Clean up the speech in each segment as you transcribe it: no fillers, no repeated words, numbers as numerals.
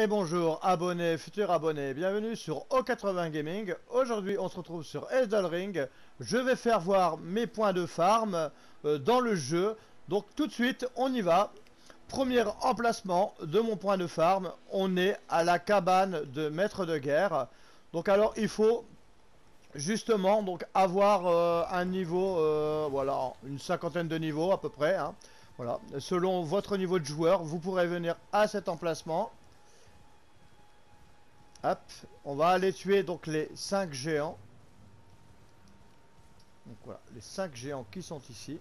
bonjour abonnés, futurs abonnés, bienvenue sur O80 Gaming. Aujourd'hui on se retrouve sur Elden Ring. Je vais faire voir mes points de farm dans le jeu. Donc tout de suite on y va. Premier emplacement de mon point de farm, on est à la cabane de maître de guerre. Donc alors il faut justement donc avoir un niveau, voilà, une cinquantaine de niveaux à peu près, hein. Voilà, selon votre niveau de joueur, vous pourrez venir à cet emplacement. Hop, on va aller tuer donc les 5 géants. Donc voilà, les 5 géants qui sont ici.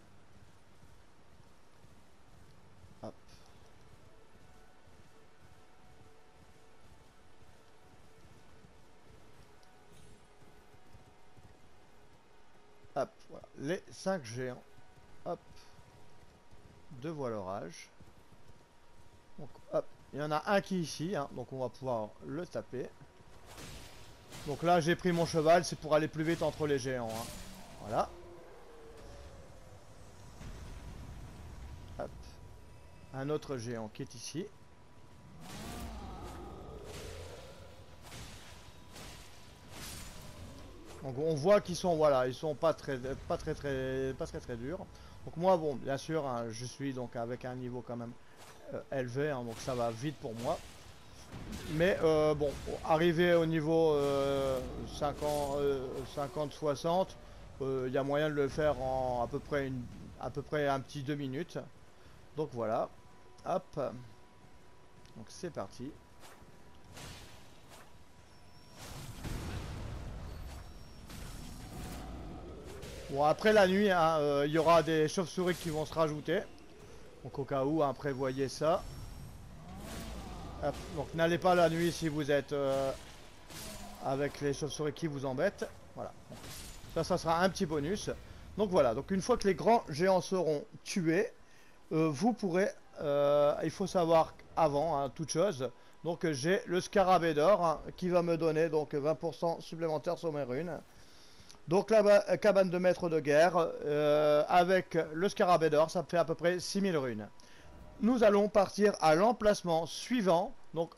Hop. Hop, voilà, les 5 géants. Hop. De voie l'orage. Donc hop, il y en a un qui est ici, hein, donc on va pouvoir le taper. Donc là j'ai pris mon cheval, c'est pour aller plus vite entre les géants, hein. Voilà. Hop. Un autre géant qui est ici. Donc on voit qu'ils sont, voilà, ils sont pas très durs. Donc moi bon, bien sûr, hein, je suis donc avec un niveau quand même élevé, hein, donc ça va vite pour moi. Mais bon, arrivé au niveau 50-60, il y a moyen de le faire en à peu près un petit 2 minutes. Donc voilà. Hop. Donc c'est parti. Bon, après la nuit, hein, il y aura des chauves-souris qui vont se rajouter. Donc au cas où, hein, prévoyez ça. Hop. Donc n'allez pas la nuit si vous êtes avec les chauves-souris qui vous embêtent. Voilà. Ça sera un petit bonus. Donc voilà. Donc une fois que les grands géants seront tués, vous pourrez... il faut savoir avant, hein, toute chose. Donc j'ai le scarabée d'or, hein, qui va me donner donc 20% supplémentaire sur mes runes. Donc la cabane de maître de guerre, avec le scarabée d'or, ça fait à peu près 6000 runes. Nous allons partir à l'emplacement suivant, donc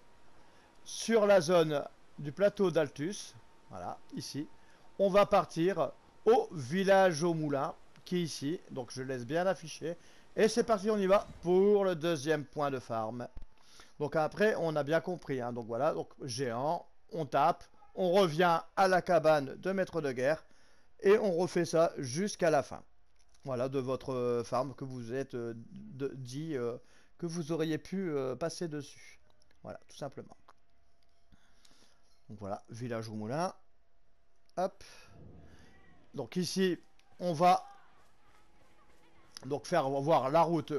sur la zone du plateau d'Altus. Voilà, ici. On va partir au village au moulin, qui est ici. Donc je laisse bien afficher. Et c'est parti, on y va pour le deuxième point de farm. Donc après, on a bien compris, hein. Donc voilà, donc géant, on tape, on revient à la cabane de maître de guerre. Et on refait ça jusqu'à la fin. Voilà, de votre farm que vous êtes dit que vous auriez pu passer dessus. Voilà, tout simplement. Donc voilà, village au moulin. Hop. Donc ici, on va donc faire voir la route.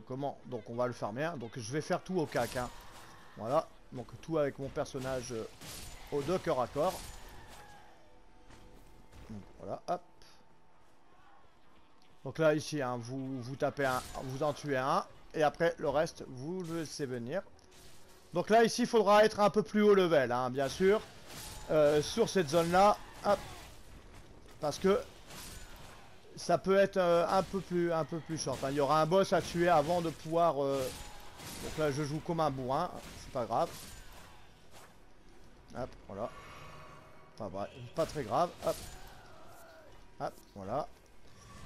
Comment. Donc on va le farmer, hein. Donc je vais faire tout au cac, hein. Voilà. Donc tout avec mon personnage au 2 cœur à corps. Donc, voilà, hop. Donc là, ici, hein, vous tapez un, vous en tuez un, et après, le reste, vous le laissez venir. Donc là, ici, il faudra être un peu plus haut level, hein, bien sûr, sur cette zone-là, parce que ça peut être un peu plus short, hein. Il y aura un boss à tuer avant de pouvoir... Donc là, je joue comme un bourrin, c'est pas grave. Hop, voilà. Enfin, bref, pas très grave, hop. Hop, voilà.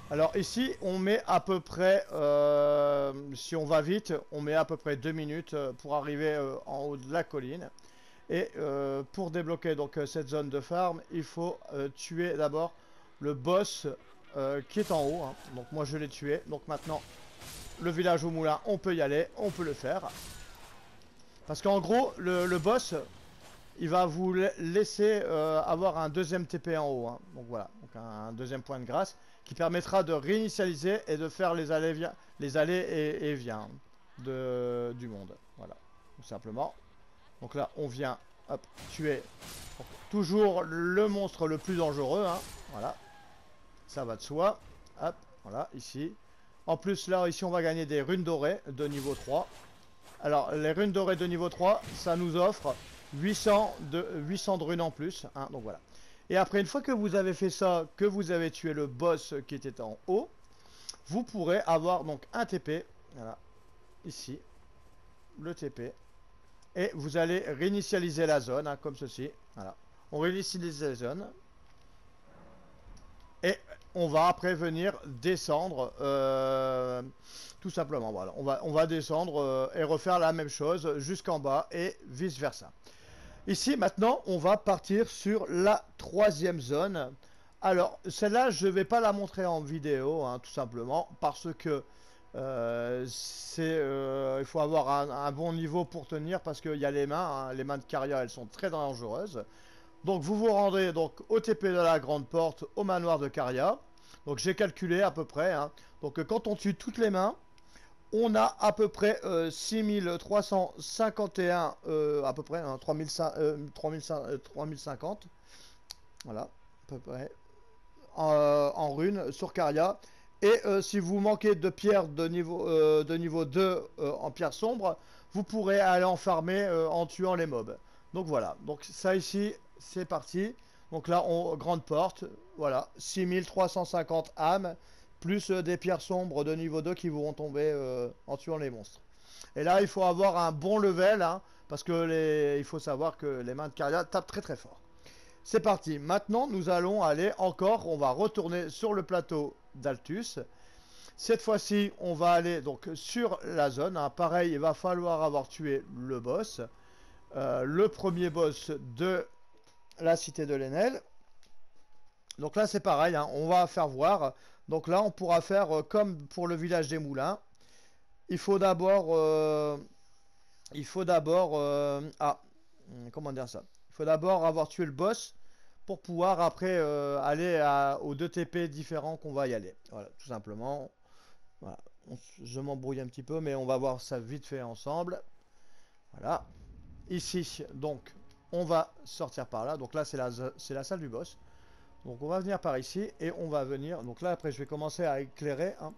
Alors ici, on met à peu près, si on va vite, on met à peu près 2 minutes pour arriver en haut de la colline. Et pour débloquer donc cette zone de farm, il faut tuer d'abord le boss qui est en haut, hein. Donc moi je l'ai tué. Donc maintenant, le village au moulin, on peut y aller, on peut le faire. Parce qu'en gros, le boss... il va vous laisser avoir un deuxième TP en haut, hein. Donc voilà, donc un deuxième point de grâce qui permettra de réinitialiser et de faire les allées et viens du monde. Voilà, tout simplement. Donc là, on vient hop, tuer toujours le monstre le plus dangereux, hein. Voilà, ça va de soi. Hop, voilà, ici. En plus, là, ici, on va gagner des runes dorées de niveau 3. Alors, les runes dorées de niveau 3, ça nous offre 800 de runes en plus, hein, donc voilà. Et après, une fois que vous avez fait ça, que vous avez tué le boss qui était en haut, vous pourrez avoir donc un TP, voilà, ici, le TP, Et vous allez réinitialiser la zone, hein, comme ceci. Voilà. On réinitialise la zone. Et on va après venir descendre, tout simplement. Voilà. On va descendre et refaire la même chose jusqu'en bas et vice versa. Ici, maintenant, on va partir sur la troisième zone. Alors, celle-là, je ne vais pas la montrer en vidéo, hein, tout simplement, parce que il faut avoir un bon niveau pour tenir, parce qu'il y a les mains, hein, les mains de Caria, elles sont très dangereuses. Donc, vous vous rendez donc au TP de la Grande Porte, au manoir de Caria. Donc, j'ai calculé à peu près. Hein. Donc, quand on tue toutes les mains, on a à peu près 6351, à peu près, hein, 3050, voilà, à peu près, en runes sur Caria. Et si vous manquez de pierres de niveau 2 en pierre sombre, vous pourrez aller en farmer en tuant les mobs. Donc voilà, donc ça ici, c'est parti. Donc là, grande porte, voilà, 6350 âmes, plus des pierres sombres de niveau 2 qui vont tomber en tuant les monstres. Et là, il faut avoir un bon level, hein, parce que il faut savoir que les mains de Caria tapent très très fort. C'est parti. Maintenant, nous allons aller encore, on va retourner sur le plateau d'Altus. Cette fois-ci, on va aller donc sur la zone. Hein. Pareil, il va falloir avoir tué le boss. Le premier boss de la cité de l'Enel. Donc là, c'est pareil, hein, on va faire voir. Donc là, on pourra faire comme pour le village des moulins. Il faut d'abord... comment dire ça? Il faut d'abord avoir tué le boss pour pouvoir après aller aux 2 TP différents qu'on va y aller. Voilà, tout simplement. Voilà. Je m'embrouille un petit peu, mais on va voir ça vite fait ensemble. Voilà. Ici, donc, on va sortir par là. Donc là, c'est la salle du boss. Donc on va venir par ici et on va venir. Donc là, après, je vais commencer à éclairer. Hein,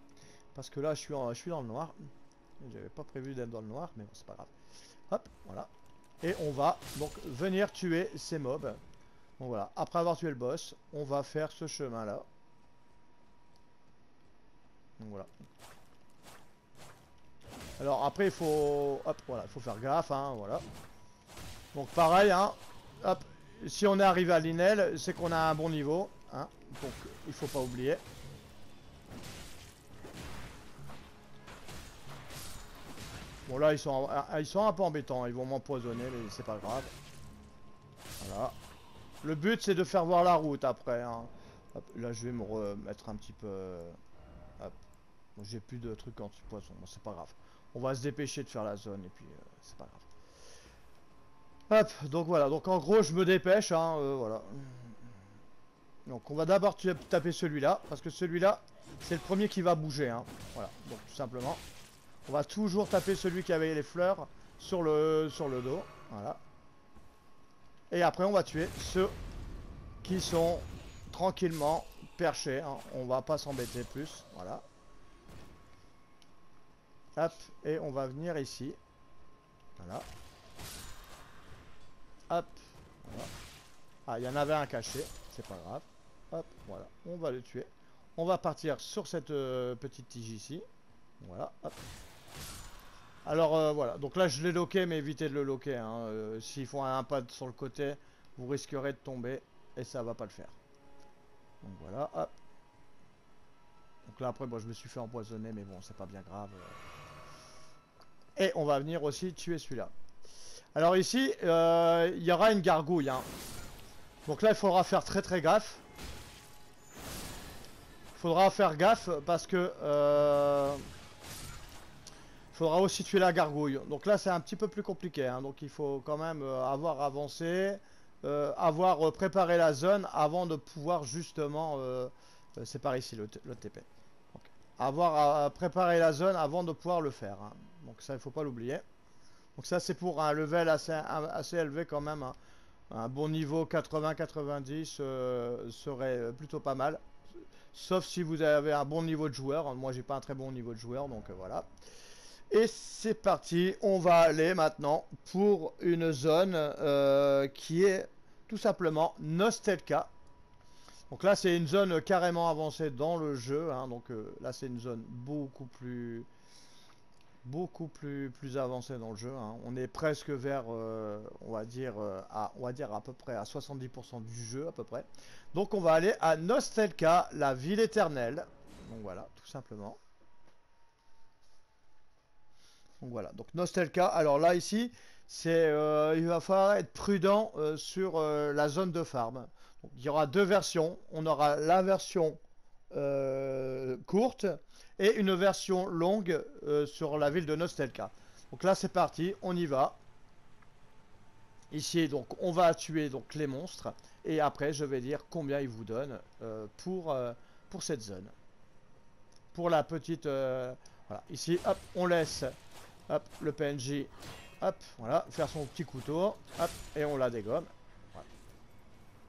parce que là, je suis dans le noir. J'avais pas prévu d'être dans le noir, mais bon, c'est pas grave. Hop, voilà. Et on va donc venir tuer ces mobs. Donc voilà, après avoir tué le boss, on va faire ce chemin-là. Donc voilà. Alors après, il faut... Hop, voilà, il faut faire gaffe, hein, voilà. Donc pareil, hein, hop, si on est arrivé à l'Inel, c'est qu'on a un bon niveau, hein, donc il faut pas oublier. Bon là, ils sont un peu embêtants, ils vont m'empoisonner, mais c'est pas grave. Voilà. Le but, c'est de faire voir la route après, hein. Hop, là, je vais me remettre un petit peu... Hop. Bon, j'ai plus de trucs anti-poison, bon, c'est pas grave. On va se dépêcher de faire la zone, et puis c'est pas grave. Hop, donc voilà, donc en gros, je me dépêche, hein, voilà. Donc on va d'abord taper celui-là, parce que celui-là, c'est le premier qui va bouger, hein. Voilà, donc tout simplement. On va toujours taper celui qui avait les fleurs sur le dos, voilà. Et après, on va tuer ceux qui sont tranquillement perchés, hein. On va pas s'embêter plus, voilà. Hop, et on va venir ici. Voilà. Hop, voilà. Ah, il y en avait un caché, c'est pas grave. Hop, voilà, on va le tuer. On va partir sur cette petite tige ici. Voilà, hop. Alors voilà, donc là je l'ai loqué, mais évitez de le loquer. Hein. S'ils font un pad sur le côté, vous risquerez de tomber et ça va pas le faire. Donc voilà, hop. Donc là après, bon, je me suis fait empoisonner, mais bon, c'est pas bien grave. Et on va venir aussi tuer celui-là. Alors ici, il y aura une gargouille. Hein. Donc là, il faudra faire très très gaffe. Il faudra faire gaffe parce que... faudra aussi tuer la gargouille. Donc là, c'est un petit peu plus compliqué. Hein. Donc il faut quand même avoir avancé, avoir préparé la zone avant de pouvoir justement... c'est par ici le TP. Donc, avoir préparé la zone avant de pouvoir le faire. Hein. Donc ça, il faut pas l'oublier. Donc ça, c'est pour un level assez élevé quand même. Hein. Un bon niveau 80-90 serait plutôt pas mal. Sauf si vous avez un bon niveau de joueur. Moi, j'ai pas un très bon niveau de joueur, donc voilà. Et c'est parti, on va aller maintenant pour une zone qui est tout simplement Nostelka. Donc là, c'est une zone carrément avancée dans le jeu. Hein, donc là, c'est une zone beaucoup plus beaucoup plus avancé dans le jeu, hein. On est presque vers, on va dire à peu près à 70% du jeu à peu près. Donc on va aller à Nostelka, la ville éternelle. Donc voilà, tout simplement. Donc voilà, donc Nostelka. Alors là ici, c'est, il va falloir être prudent sur la zone de farm. Donc, il y aura deux versions. On aura la version courte et une version longue sur la ville de Nostelka. Donc là c'est parti, on y va. Ici donc on va tuer donc les monstres et après je vais dire combien ils vous donnent pour cette zone. Pour la petite voilà, ici hop, on laisse hop le PNJ hop, voilà, faire son petit couteau, hop, et on la dégomme. Voilà.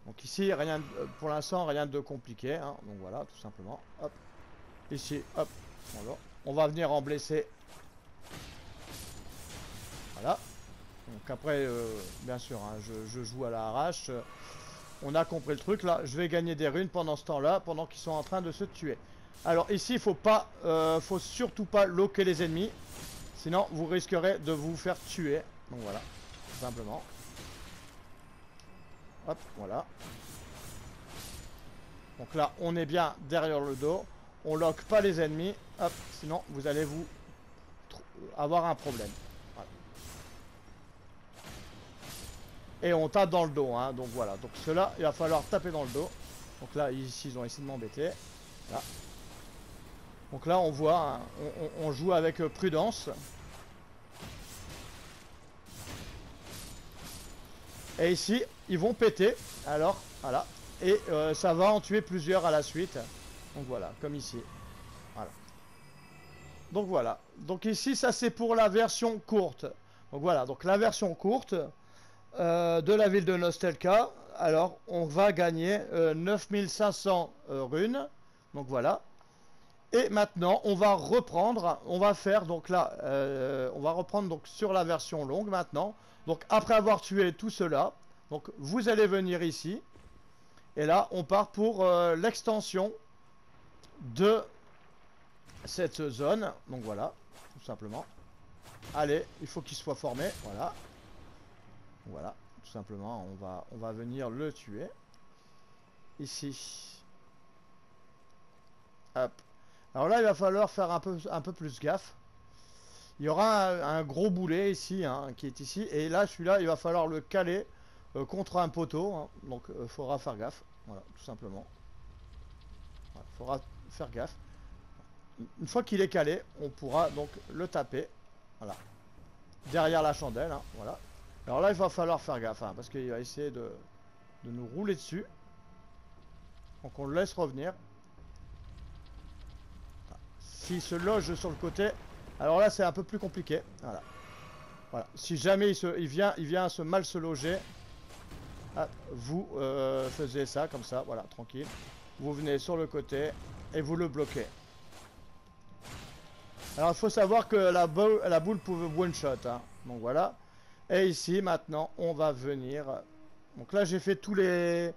Donc ici rien pour l'instant rien de compliqué, hein. Donc voilà, tout simplement. Hop. Ici, hop, voilà. On va venir en blesser. Voilà. Donc après, bien sûr, hein, je joue à la arrache. On a compris le truc là. Je vais gagner des runes pendant ce temps-là, pendant qu'ils sont en train de se tuer. Alors ici, faut surtout pas loquer les ennemis, sinon vous risquerez de vous faire tuer. Donc voilà, tout simplement. Hop, voilà. Donc là, on est bien derrière le dos. On loque pas les ennemis. Hop, sinon vous allez vous avoir un problème. Voilà. Et on tape dans le dos, hein. Donc voilà. Donc ceux-là, il va falloir taper dans le dos. Donc là, ici, ils ont essayé de m'embêter. Là. Donc là, on voit, hein, on joue avec prudence. Et ici, ils vont péter. Alors, voilà. Et ça va en tuer plusieurs à la suite. Donc voilà, comme ici. Voilà. Donc voilà. Donc ici, ça c'est pour la version courte. Donc voilà, donc la version courte de la ville de Nostelka. Alors, on va gagner 9500 runes. Donc voilà. Et maintenant, on va reprendre, on va faire donc là, on va reprendre donc sur la version longue maintenant. Donc après avoir tué tout cela, donc vous allez venir ici. Et là, on part pour l'extension de cette zone. Donc voilà, tout simplement. Allez, il faut qu'il soit formé, voilà. Voilà, tout simplement, on va venir le tuer. Ici. Hop. Alors là, il va falloir faire un peu plus gaffe. Il y aura un gros boulet ici, hein, qui est ici. Et là, celui-là, il va falloir le caler contre un poteau. Hein. Donc, il faudra faire gaffe. Voilà, tout simplement. Il faudra faire gaffe. Une fois qu'il est calé, on pourra donc le taper. Voilà. Derrière la chandelle. Hein, voilà. Alors là, il va falloir faire gaffe. Hein, parce qu'il va essayer de nous rouler dessus. Donc, on le laisse revenir. S'il se loge sur le côté, alors là c'est un peu plus compliqué. Voilà. Voilà. Si jamais il vient mal se loger, hop, vous faisiez ça comme ça, voilà, tranquille. Vous venez sur le côté et vous le bloquez. Alors il faut savoir que la boule pouvait one shot, hein. Donc voilà. Et ici maintenant on va venir. Donc là j'ai fait tous les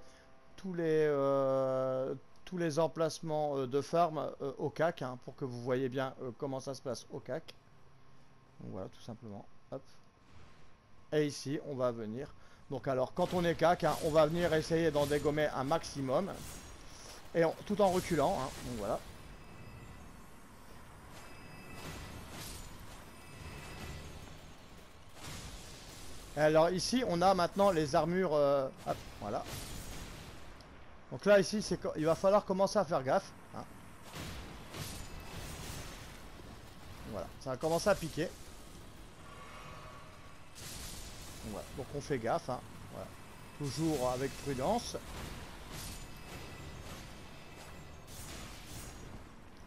emplacements de farm au CAC, hein, pour que vous voyez bien comment ça se passe au CAC. Donc voilà, tout simplement. Hop. Et ici, on va venir. Donc alors, quand on est CAC, hein, on va venir essayer d'en dégommer un maximum. Et tout en reculant. Hein, donc voilà. Alors ici, on a maintenant les armures. Hop, voilà. Donc là, ici, il va falloir commencer à faire gaffe. Hein. Voilà, ça va commencer à piquer. Voilà. Donc on fait gaffe. Hein. Voilà. Toujours avec prudence.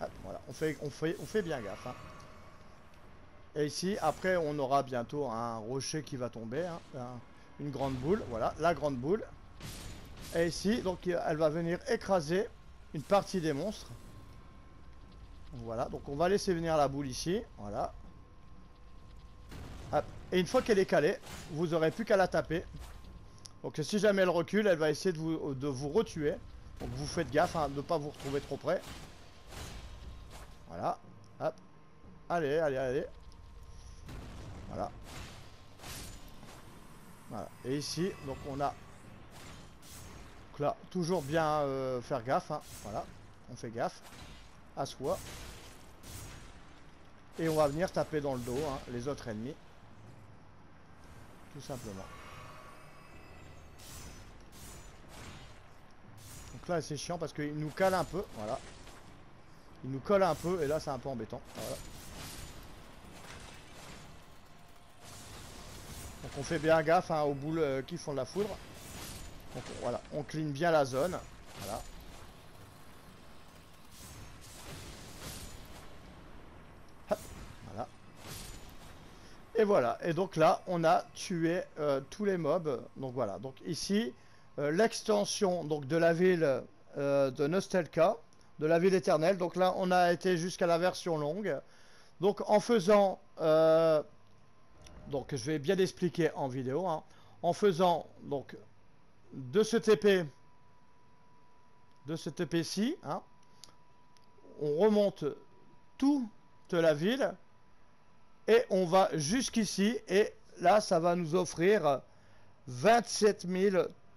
Hop, voilà, on fait bien gaffe. Hein. Et ici, après, on aura bientôt un rocher qui va tomber. Hein. Une grande boule. Voilà, la grande boule. Et ici, donc, elle va venir écraser une partie des monstres. Voilà, donc on va laisser venir la boule ici. Voilà. Hop. Et une fois qu'elle est calée, vous aurez plus qu'à la taper. Donc si jamais elle recule, elle va essayer de vous retuer. Donc vous faites gaffe, hein, de ne pas vous retrouver trop près. Voilà. Hop. Allez, allez, allez. Voilà. Voilà. Et ici, donc on a... Donc là, toujours bien faire gaffe. Hein. Voilà. On fait gaffe à soi. Et on va venir taper dans le dos hein, les autres ennemis. Tout simplement. Donc là, c'est chiant parce qu'il nous cale un peu. Voilà. Il nous colle un peu et là, c'est un peu embêtant. Voilà. Donc on fait bien gaffe hein, aux boules qui font de la foudre. Donc voilà, on clean bien la zone. Voilà. Hop, voilà. Et voilà. Et donc là, on a tué tous les mobs. Donc voilà. Donc ici, l'extension donc de la ville de Nostelka, de la ville éternelle. Donc là, on a été jusqu'à la version longue. Donc en faisant donc je vais bien expliquer en vidéo hein, en faisant donc de ce TP-ci hein, on remonte toute la ville et on va jusqu'ici et là ça va nous offrir 27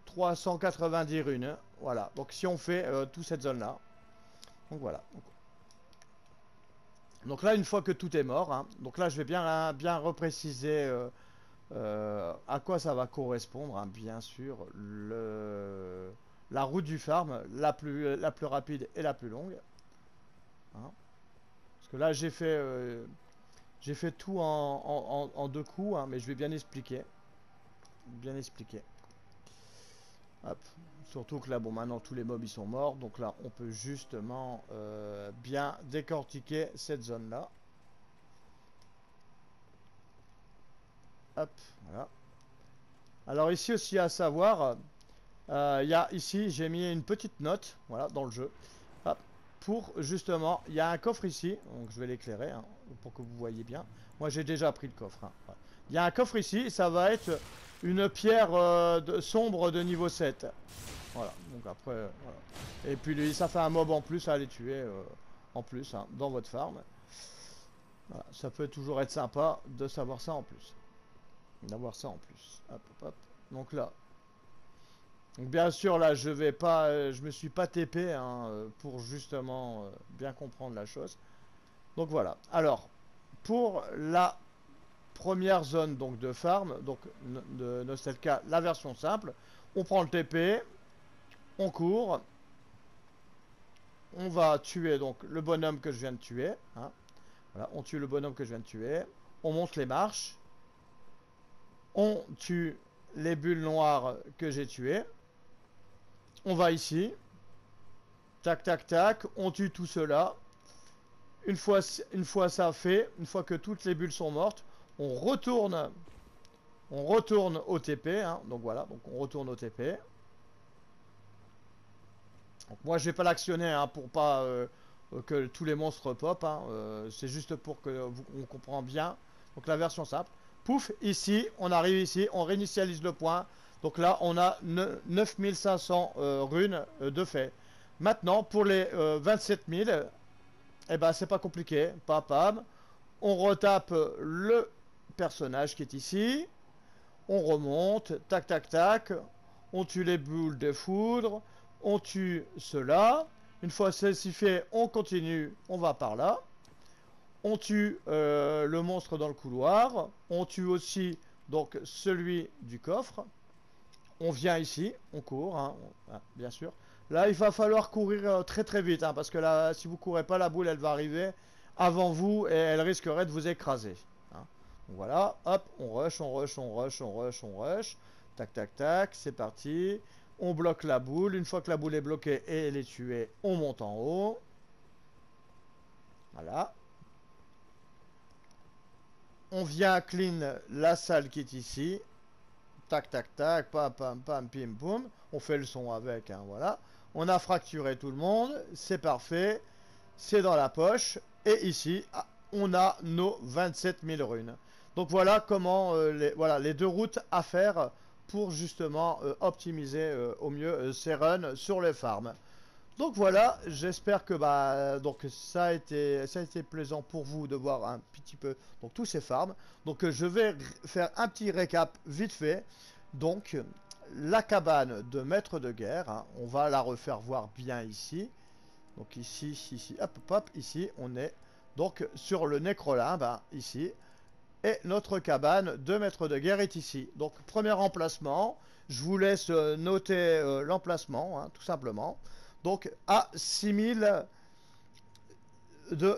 390 runes. Voilà, donc si on fait toute cette zone là, donc voilà. Donc là, une fois que tout est mort, hein, donc là je vais bien repréciser à quoi ça va correspondre, hein, bien sûr, la route du farm, la plus rapide et la plus longue. Hein. Parce que là j'ai fait tout en deux coups, hein, mais je vais bien expliquer. Bien expliquer. Hop. Surtout que là, bon, maintenant tous les mobs ils sont morts, donc là on peut justement bien décortiquer cette zone là. Hop, voilà. Alors ici aussi à savoir, il y a ici, j'ai mis une petite note, voilà, dans le jeu. Hop, pour justement, il y a un coffre ici, donc je vais l'éclairer, hein, pour que vous voyez bien. Moi j'ai déjà pris le coffre. Hein, voilà. Il y a un coffre ici, ça va être une pierre sombre de niveau 7. Voilà, donc après, voilà. Et puis lui, ça fait un mob en plus à aller tuer, en plus, hein, dans votre farm. Voilà, ça peut toujours être sympa de savoir ça en plus. D'avoir ça en plus. Hop, hop, hop. Donc là. Donc bien sûr, là, je vais pas, je me suis pas TP hein, pour justement bien comprendre la chose. Donc voilà. Alors, pour la première zone donc de farm, donc de Nostelka, la version simple, on prend le TP, on court, on va tuer donc le bonhomme que je viens de tuer. Hein. Voilà, on tue le bonhomme que je viens de tuer, on monte les marches. On tue les bulles noires que j'ai tuées. On va ici. Tac, tac, tac. On tue tout cela. Une fois ça fait, une fois que toutes les bulles sont mortes, on retourne au TP. Hein. Donc voilà, donc on retourne au TP. Donc moi je vais pas l'actionner hein, pour pas que tous les monstres pop. Hein. C'est juste pour que on comprend bien. Donc la version simple. Pouf, ici, on arrive ici, on réinitialise le point. Donc là, on a 9500 runes de fait. Maintenant, pour les 27 000, eh ben, c'est pas compliqué. Pam, on retape le personnage qui est ici. On remonte, tac, tac, tac. On tue les boules de foudre. On tue cela. Une fois ceci fait, on continue, on va par là. On tue le monstre dans le couloir. On tue aussi donc celui du coffre. On vient ici, on court, hein, bien sûr. Là, il va falloir courir très très vite, hein, parce que là, si vous courez pas, la boule, elle va arriver avant vous et elle risquerait de vous écraser. Hein. Donc voilà, hop, on rush, on rush, on rush, on rush, on rush. Tac, tac, tac, c'est parti. On bloque la boule. Une fois que la boule est bloquée et elle est tuée, on monte en haut. Voilà. On vient clean la salle qui est ici. Tac, tac, tac, pam, pam, pam, pim, poum. On fait le son avec, hein, voilà. On a fracturé tout le monde. C'est parfait. C'est dans la poche. Et ici, on a nos 27 000 runes. Donc voilà comment, voilà, les deux routes à faire pour justement optimiser au mieux ces runs sur les farms. Donc voilà, j'espère que donc ça a été plaisant pour vous de voir un petit peu donc tous ces farms. Donc je vais faire un petit récap vite fait. Donc la cabane de maître de guerre, hein, on va la refaire voir bien ici. Donc ici, ici, hop, hop, hop, ici on est donc sur le nécrolimbe, hein, ici. Et notre cabane de maître de guerre est ici. Donc premier emplacement, je vous laisse noter l'emplacement, hein, tout simplement. Donc à 6000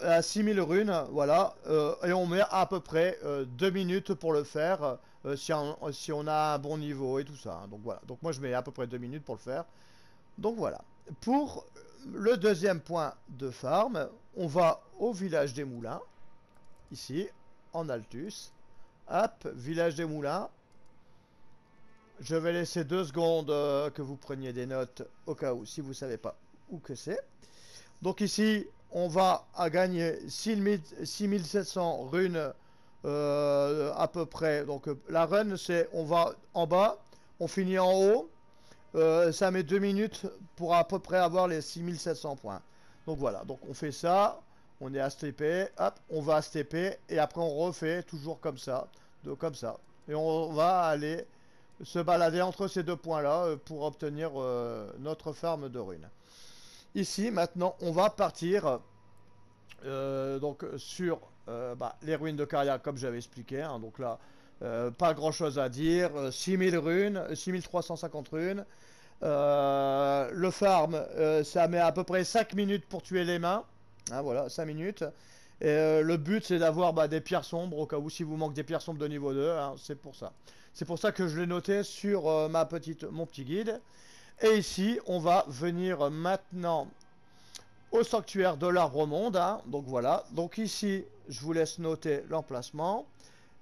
à 6000 runes, voilà, et on met à peu près 2 minutes pour le faire, si on a un bon niveau et tout ça, hein. Donc voilà, donc moi je mets à peu près 2 minutes pour le faire. Donc voilà. Pour le deuxième point de farm, on va au village des moulins, ici, en Altus. Hop, village des moulins. Je vais laisser 2 secondes que vous preniez des notes au cas où, si vous ne savez pas où que c'est. Donc ici, on va à gagner 6700 runes à peu près. Donc la run, c'est on va en bas, on finit en haut. Ça met 2 minutes pour à peu près avoir les 6700 points. Donc voilà, donc on fait ça. On est à STP, hop, on va à STP et après on refait toujours comme ça, comme ça. Et on va aller se balader entre ces deux points-là pour obtenir notre farm de runes. Ici, maintenant, on va partir donc sur les ruines de Caria, comme j'avais expliqué. Hein, donc là, pas grand-chose à dire. 6000 runes, 6350 runes. Le farm, ça met à peu près 5 minutes pour tuer les mains. Hein, voilà, 5 minutes. Et le but, c'est d'avoir des pierres sombres, au cas où si vous manque des pierres sombres de niveau 2, hein, c'est pour ça. C'est pour ça que je l'ai noté sur mon petit guide. Et ici, on va venir maintenant au sanctuaire de l'arbre monde. Hein, donc voilà. Donc ici, je vous laisse noter l'emplacement.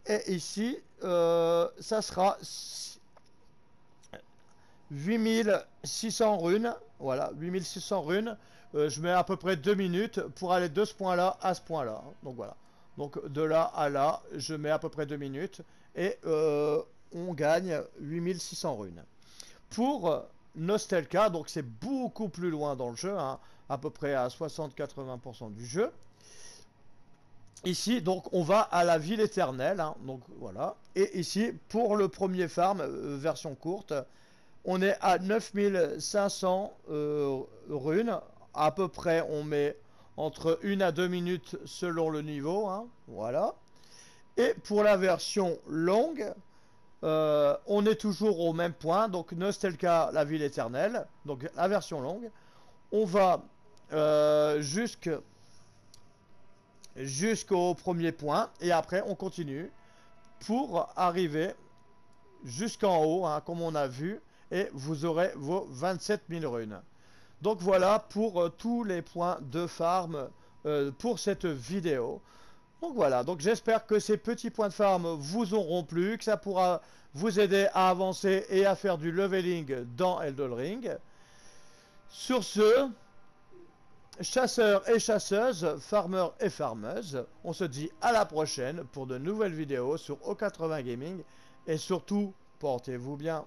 Et ici, ça sera 8600 runes. Voilà, 8600 runes. Je mets à peu près 2 minutes pour aller de ce point-là à ce point-là. Donc voilà. Donc de là à là, je mets à peu près 2 minutes. Et on gagne 8600 runes. Pour Nostelka, donc c'est beaucoup plus loin dans le jeu, hein, à peu près à 60-80% du jeu. Ici, donc, on va à la ville éternelle, hein, donc voilà. Et ici, pour le premier farm, version courte, on est à 9500 runes. À peu près, on met entre 1 à 2 minutes selon le niveau, hein, voilà. Et pour la version longue, on est toujours au même point, donc Nostelka, la ville éternelle, donc la version longue. On va jusqu'au premier point, et après on continue pour arriver jusqu'en haut, hein, comme on a vu, et vous aurez vos 27 000 runes. Donc voilà pour tous les points de farm pour cette vidéo. Donc voilà, donc j'espère que ces petits points de farm vous auront plu, que ça pourra vous aider à avancer et à faire du leveling dans Elden Ring. Sur ce, chasseurs et chasseuses, farmers et farmeuses, on se dit à la prochaine pour de nouvelles vidéos sur O80 Gaming et surtout, portez-vous bien.